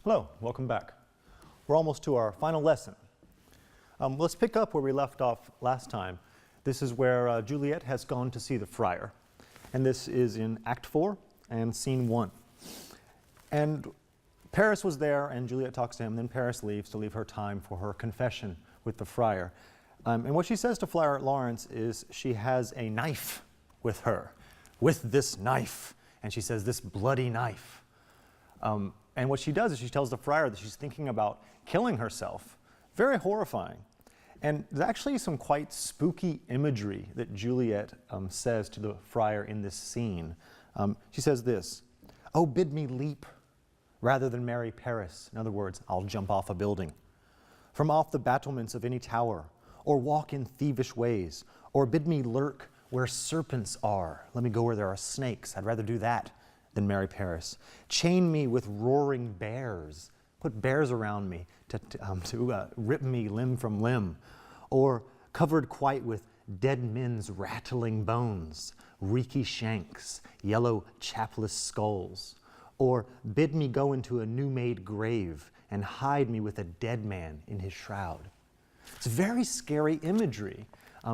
Hello, welcome back. We're almost to our final lesson. Let's pick up where we left off last time. This is where Juliet has gone to see the friar. And this is in Act 4 and Scene 1. And Paris was there, and Juliet talks to him. Then Paris leaves to leave her time for her confession with the friar. And what she says to Friar Lawrence is she has a knife with her. With this knife. And she says, this bloody knife. And what she does is she tells the friar that she's thinking about killing herself. Very horrifying. And there's actually some quite spooky imagery that Juliet says to the friar in this scene. She says this, "Oh, bid me leap rather than marry Paris." In other words, I'll jump off a building. "From off the battlements of any tower, or walk in thievish ways, or bid me lurk where serpents are. Let me go where there are snakes. I'd rather do that than marry Paris. Chain me with roaring bears. Put bears around me to rip me limb from limb. Or covered quite with dead men's rattling bones, reeky shanks, yellow chapless skulls. Or bid me go into a new-made grave and hide me with a dead man in his shroud." It's very scary imagery.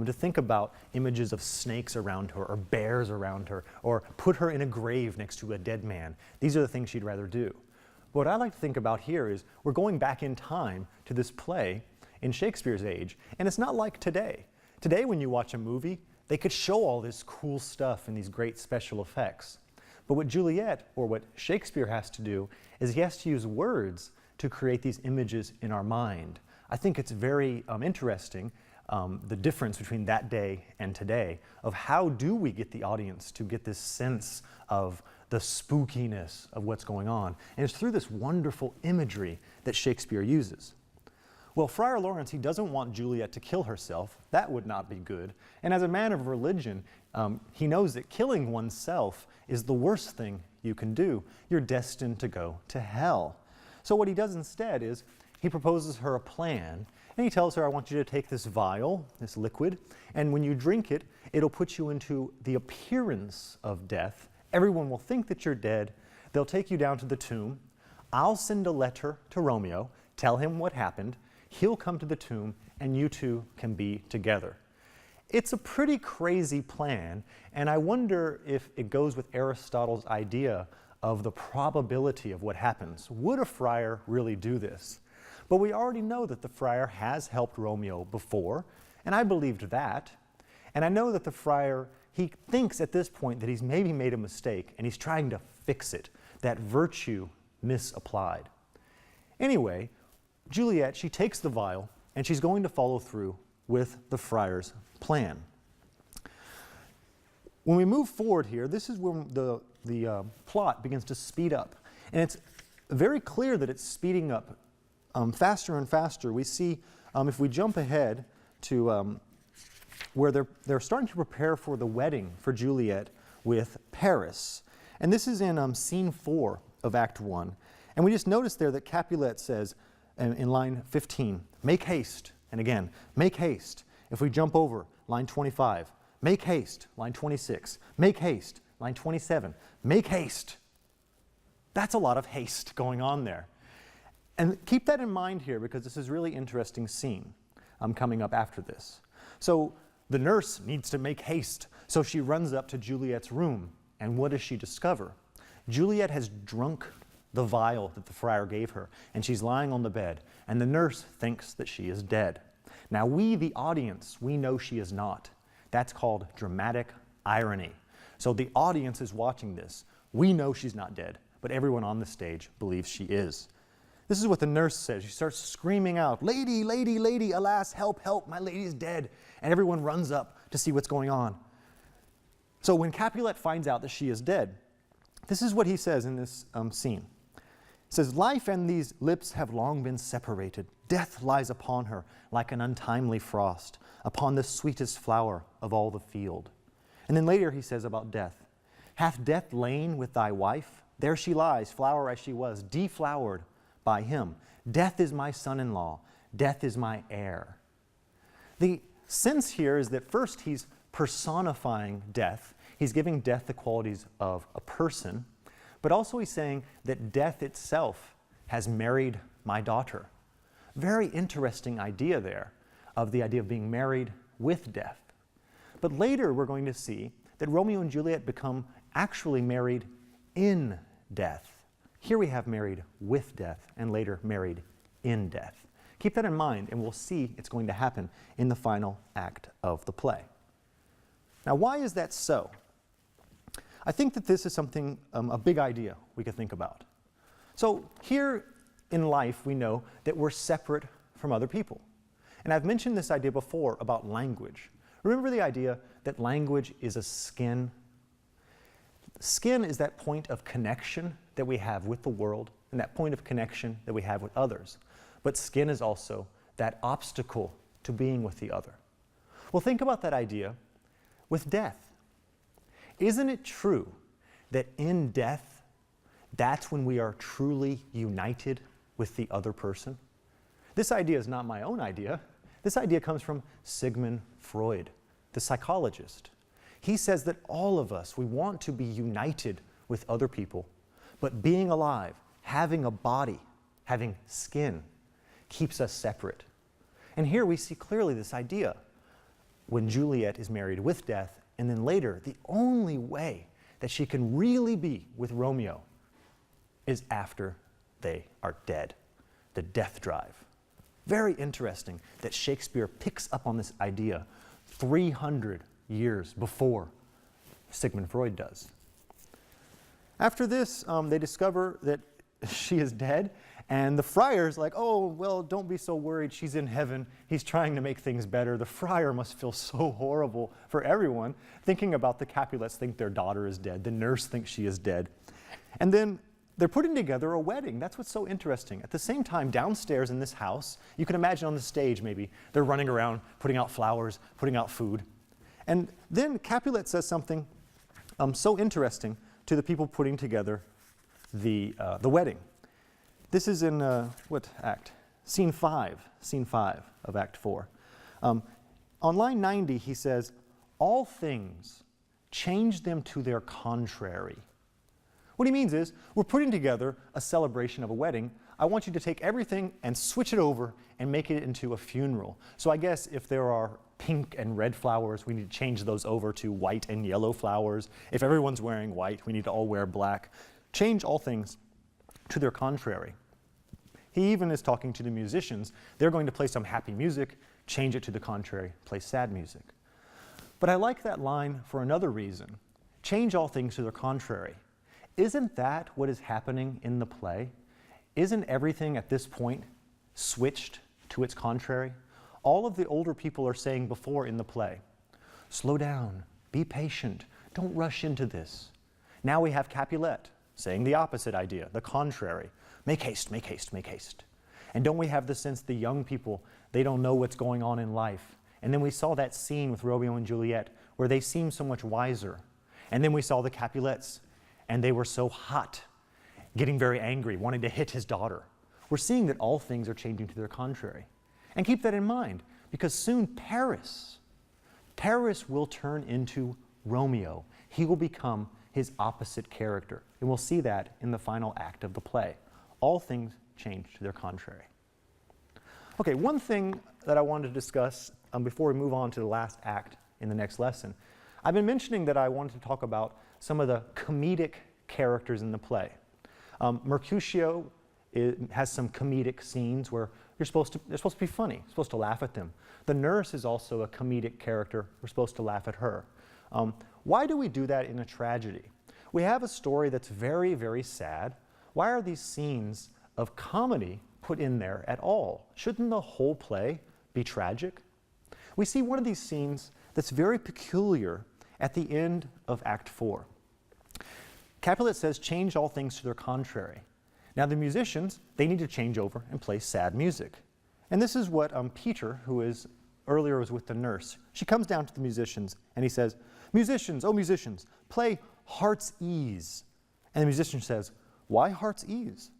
To think about images of snakes around her or bears around her or put her in a grave next to a dead man. These are the things she'd rather do. What I like to think about here is we're going back in time to this play in Shakespeare's age, and it's not like today. Today when you watch a movie, they could show all this cool stuff and these great special effects. But what Juliet, or what Shakespeare has to do, is he has to use words to create these images in our mind. I think it's very interesting the difference between that day and today of how do we get the audience to get this sense of the spookiness of what's going on. And it's through this wonderful imagery that Shakespeare uses. Well, Friar Lawrence, he doesn't want Juliet to kill herself. That would not be good. And as a man of religion, he knows that killing oneself is the worst thing you can do. You're destined to go to hell. So what he does instead is he proposes her a plan. And he tells her, I want you to take this vial, this liquid, and when you drink it, it'll put you into the appearance of death. Everyone will think that you're dead. They'll take you down to the tomb. I'll send a letter to Romeo, tell him what happened. He'll come to the tomb, and you two can be together. It's a pretty crazy plan, and I wonder if it goes with Aristotle's idea of the probability of what happens. Would a friar really do this? But we already know that the friar has helped Romeo before, and I believed that. And I know that the friar, he thinks at this point that he's maybe made a mistake, and he's trying to fix it, that virtue misapplied. Anyway, Juliet, she takes the vial, and she's going to follow through with the friar's plan. When we move forward here, this is when the plot begins to speed up. And it's very clear that it's speeding up faster and faster. We see, if we jump ahead to where they're starting to prepare for the wedding for Juliet with Paris. And this is in Scene 4 of Act 1. And we just notice there that Capulet says in line 15, "Make haste." And again, "Make haste." If we jump over, line 25, "Make haste," line 26, "Make haste," line 27, "Make haste." That's a lot of haste going on there. And keep that in mind here because this is a really interesting scene coming up after this. So the nurse needs to make haste, so she runs up to Juliet's room. And what does she discover? Juliet has drunk the vial that the friar gave her, and she's lying on the bed, and the nurse thinks that she is dead. Now we, the audience, we know she is not. That's called dramatic irony. So the audience is watching this. We know she's not dead, but everyone on the stage believes she is. This is what the nurse says. She starts screaming out, "Lady, lady, lady, alas, help, help, my lady is dead." And everyone runs up to see what's going on. So when Capulet finds out that she is dead, this is what he says in this scene. He says, "Life and these lips have long been separated. Death lies upon her like an untimely frost, upon the sweetest flower of all the field." And then later he says about death, "Hath death lain with thy wife? There she lies, flower as she was, deflowered by him. Death is my son-in-law. Death is my heir." The sense here is that first he's personifying death. He's giving death the qualities of a person, but also he's saying that death itself has married my daughter. Very interesting idea there of the idea of being married with death. But later we're going to see that Romeo and Juliet become actually married in death. Here we have married with death and later married in death. Keep that in mind and we'll see it's going to happen in the final act of the play. Now, why is that so? I think that this is something, a big idea we could think about. So here in life we know that we're separate from other people. And I've mentioned this idea before about language. Remember the idea that language is a skin? Skin is that point of connection that we have with the world and that point of connection that we have with others. But skin is also that obstacle to being with the other. Well, think about that idea with death. Isn't it true that in death, that's when we are truly united with the other person? This idea is not my own idea. This idea comes from Sigmund Freud, the psychologist. He says that all of us, we want to be united with other people, but being alive, having a body, having skin, keeps us separate. And here we see clearly this idea when Juliet is married with death, and then later, the only way that she can really be with Romeo is after they are dead, the death drive. Very interesting that Shakespeare picks up on this idea 300 years before Sigmund Freud does. After this, they discover that she is dead, and the friar's like, oh, well, don't be so worried, she's in heaven. He's trying to make things better. The friar must feel so horrible for everyone, thinking about the Capulets think their daughter is dead. The nurse thinks she is dead. And then they're putting together a wedding. That's what's so interesting. At the same time, downstairs in this house, you can imagine on the stage maybe, they're running around, putting out flowers, putting out food. And then Capulet says something so interesting to the people putting together the wedding. This is in what act? Scene 5 of Act 4. On line 90, he says, all things, change them to their contrary. What he means is, we're putting together a celebration of a wedding. I want you to take everything and switch it over and make it into a funeral. So I guess if there are pink and red flowers, we need to change those over to white and yellow flowers. If everyone's wearing white, we need to all wear black. Change all things to their contrary. He even is talking to the musicians. They're going to play some happy music, change it to the contrary, play sad music. But I like that line for another reason. Change all things to their contrary. Isn't that what is happening in the play? Isn't everything at this point switched to its contrary? All of the older people are saying before in the play, slow down, be patient, don't rush into this. Now we have Capulet saying the opposite idea, the contrary. Make haste, make haste, make haste. And don't we have the sense the young people, they don't know what's going on in life. And then we saw that scene with Romeo and Juliet where they seem so much wiser. And then we saw the Capulets, and they were so hot, getting very angry, wanting to hit his daughter. We're seeing that all things are changing to their contrary. And keep that in mind, because soon Paris will turn into Romeo. He will become his opposite character. And we'll see that in the final act of the play. All things change to their contrary. Okay, one thing that I wanted to discuss before we move on to the last act in the next lesson. I've been mentioning that I wanted to talk about some of the comedic characters in the play. Mercutio has some comedic scenes where they're supposed to be funny, you're supposed to laugh at them. The nurse is also a comedic character, we're supposed to laugh at her. Why do we do that in a tragedy? We have a story that's very, very sad. Why are these scenes of comedy put in there at all? Shouldn't the whole play be tragic? We see one of these scenes that's very peculiar at the end of Act 4. Capulet says, change all things to their contrary. Now the musicians, they need to change over and play sad music. And this is what Peter, who is earlier was with the nurse, she comes down to the musicians and he says, musicians, oh musicians, play Heart's Ease. And the musician says, why Heart's Ease?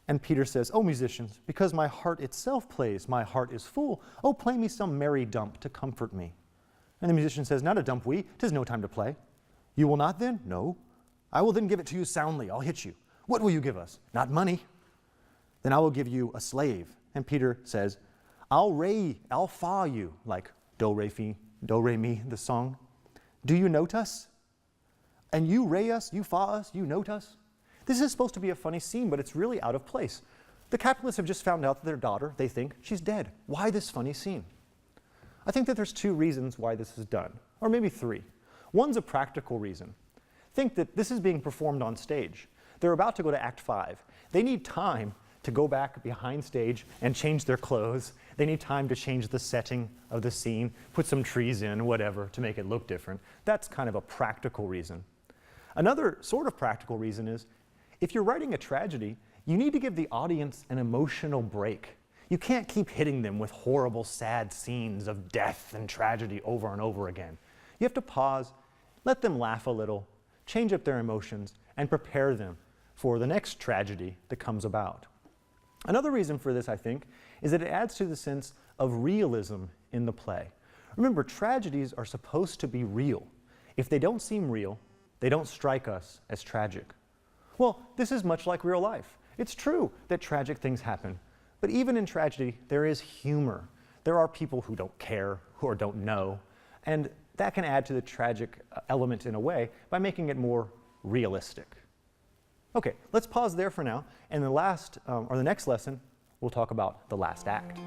And Peter says, oh musicians, because my heart itself plays, my heart is full. Oh, play me some merry dump to comfort me. And the musician says, not a dump we, 'tis no time to play. You will not then? No. I will then give it to you soundly, I'll hit you. What will you give us? Not money. Then I will give you a slave. And Peter says, I'll fa you, like do, re, mi, the song. Do you note us? And you re us, you fa us, you note us? This is supposed to be a funny scene, but it's really out of place. The capitalists have just found out that their daughter, they think, she's dead. Why this funny scene? I think that there's 2 reasons why this is done, or maybe 3. One's a practical reason. Think that this is being performed on stage. They're about to go to Act 5. They need time to go back behind stage and change their clothes. They need time to change the setting of the scene, put some trees in, whatever, to make it look different. That's kind of a practical reason. Another sort of practical reason is, if you're writing a tragedy, you need to give the audience an emotional break. You can't keep hitting them with horrible, sad scenes of death and tragedy over and over again. You have to pause, let them laugh a little, change up their emotions, and prepare them for the next tragedy that comes about. Another reason for this, I think, is that it adds to the sense of realism in the play. Remember, tragedies are supposed to be real. If they don't seem real, they don't strike us as tragic. Well, this is much like real life. It's true that tragic things happen, but even in tragedy, there is humor. There are people who don't care, or don't know, and that can add to the tragic element in a way by making it more realistic. Okay, let's pause there for now, and the next lesson, we'll talk about the last act.